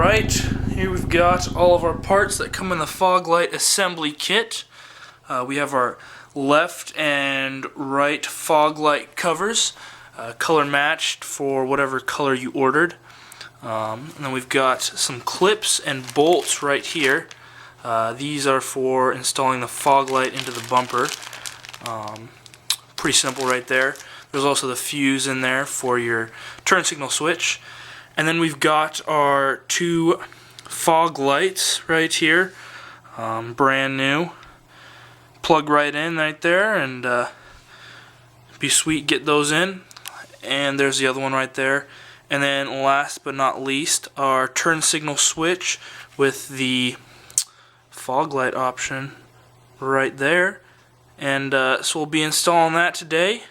Alright, here we've got all of our parts that come in the fog light assembly kit. We have our left and right fog light covers, color matched for whatever color you ordered. And then we've got some clips and bolts right here. These are for installing the fog light into the bumper. Pretty simple right there. There's also the fuse in there for your turn signal switch. And then we've got our two fog lights right here, brand new. Plug right in right there, and be sweet, get those in. And there's the other one right there. And then last but not least, our turn signal switch with the fog light option right there. And so we'll be installing that today.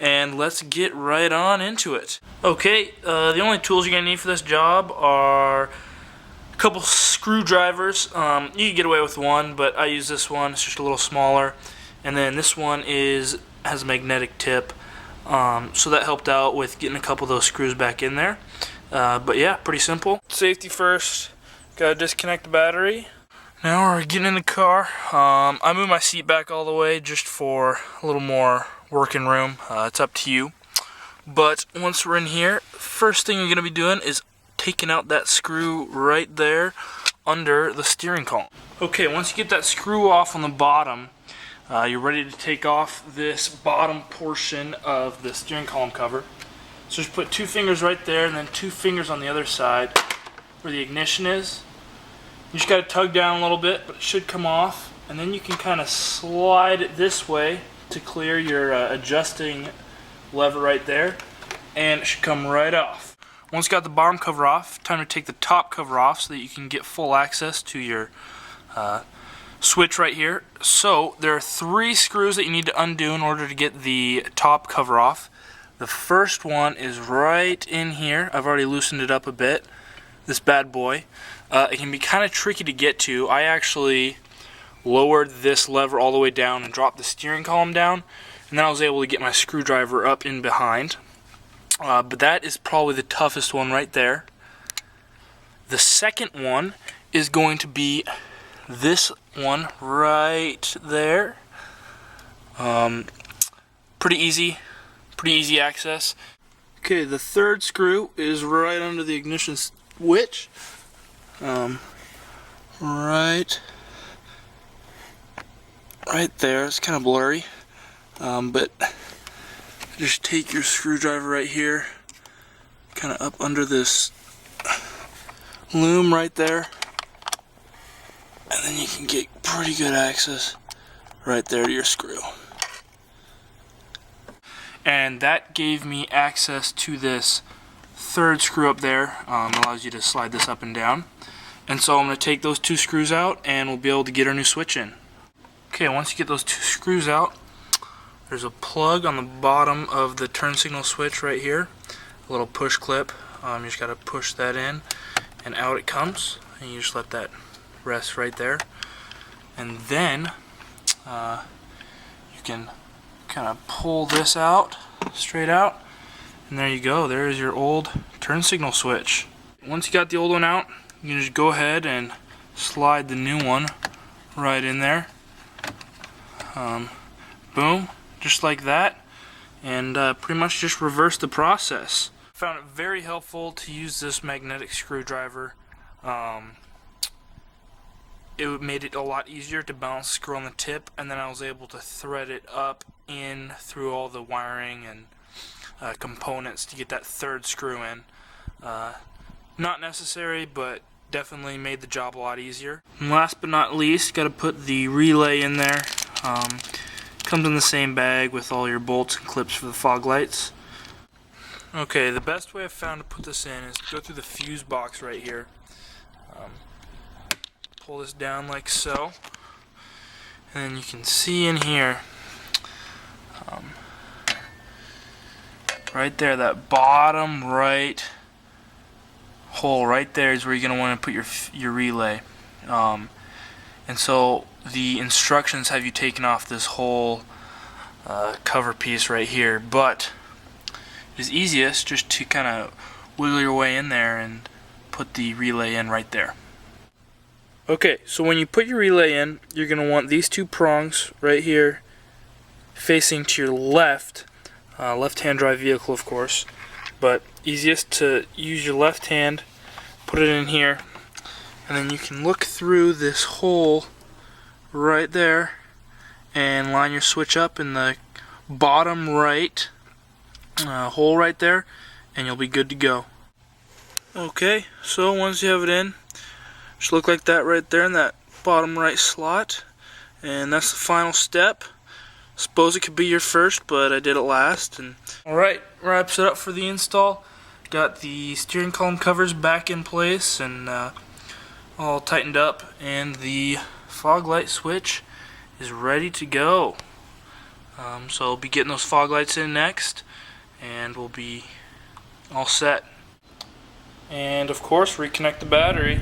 And let's get right on into it. Okay, the only tools you're going to need for this job are a couple screwdrivers. You can get away with one, but I use this one. It's just a little smaller. And then this one has a magnetic tip. So that helped out with getting a couple of those screws back in there. But yeah, pretty simple. Safety first. Got to disconnect the battery. Now we're getting in the car. I moved my seat back all the way just for a little more working room. It's up to you. But once we're in here, first thing you're going to be doing is taking out that screw right there under the steering column. Okay, once you get that screw off on the bottom, you're ready to take off this bottom portion of the steering column cover. So just put two fingers right there and then two fingers on the other side where the ignition is. You just got to tug down a little bit, but it should come off. And then you can kind of slide it this way to clear your adjusting lever right there. And it should come right off. Once you got the bottom cover off, time to take the top cover off so that you can get full access to your switch right here. So there are three screws that you need to undo in order to get the top cover off. The first one is right in here. I've already loosened it up a bit. This bad boy. It can be kind of tricky to get to. I actually lowered this lever all the way down and dropped the steering column down, and then I was able to get my screwdriver up in behind. But that is probably the toughest one right there. The second one is going to be this one right there. Pretty easy access. Okay, the third screw is right under the ignition switch. Right there. It's kind of blurry, but just take your screwdriver right here, kind of up under this loom right there, and then you can get pretty good access right there to your screw. And that gave me access to this third screw up there. Allows you to slide this up and down. And so I'm going to take those two screws out and we'll be able to get our new switch in. Okay, once you get those two screws out, there's a plug on the bottom of the turn signal switch right here. A little push clip. You just got to push that in and out it comes. And you just let that rest right there. And then you can kind of pull this out, straight out. And there you go, there's your old turn signal switch. Once you got the old one out, you can just go ahead and slide the new one right in there. Boom, just like that. And pretty much just reverse the process. I found it very helpful to use this magnetic screwdriver. It made it a lot easier to balance the screw on the tip, and then I was able to thread it up in through all the wiring and components to get that third screw in. Not necessary, but definitely made the job a lot easier. And last but not least, got to put the relay in there. Comes in the same bag with all your bolts and clips for the fog lights. Okay, the best way I've found to put this in is to go through the fuse box right here. Pull this down like so, and then you can see in here, right there, that bottom right hole right there is where you're going to want to put your relay. And so the instructions have you taken off this whole cover piece right here, but it's easiest just to kind of wiggle your way in there and put the relay in right there. Okay, so when you put your relay in, you're going to want these two prongs right here facing to your left, left-hand drive vehicle of course, but easiest to use your left hand, put it in here, and then you can look through this hole right there and line your switch up in the bottom right hole right there, and you'll be good to go. Okay, so once you have it in, should look like that right there in that bottom right slot, and that's the final step. Suppose it could be your first, but I did it last. And alright, wraps it up for the install. Got the steering column covers back in place and all tightened up, and the fog light switch is ready to go. So I'll be getting those fog lights in next, and we'll be all set. And of course, reconnect the battery.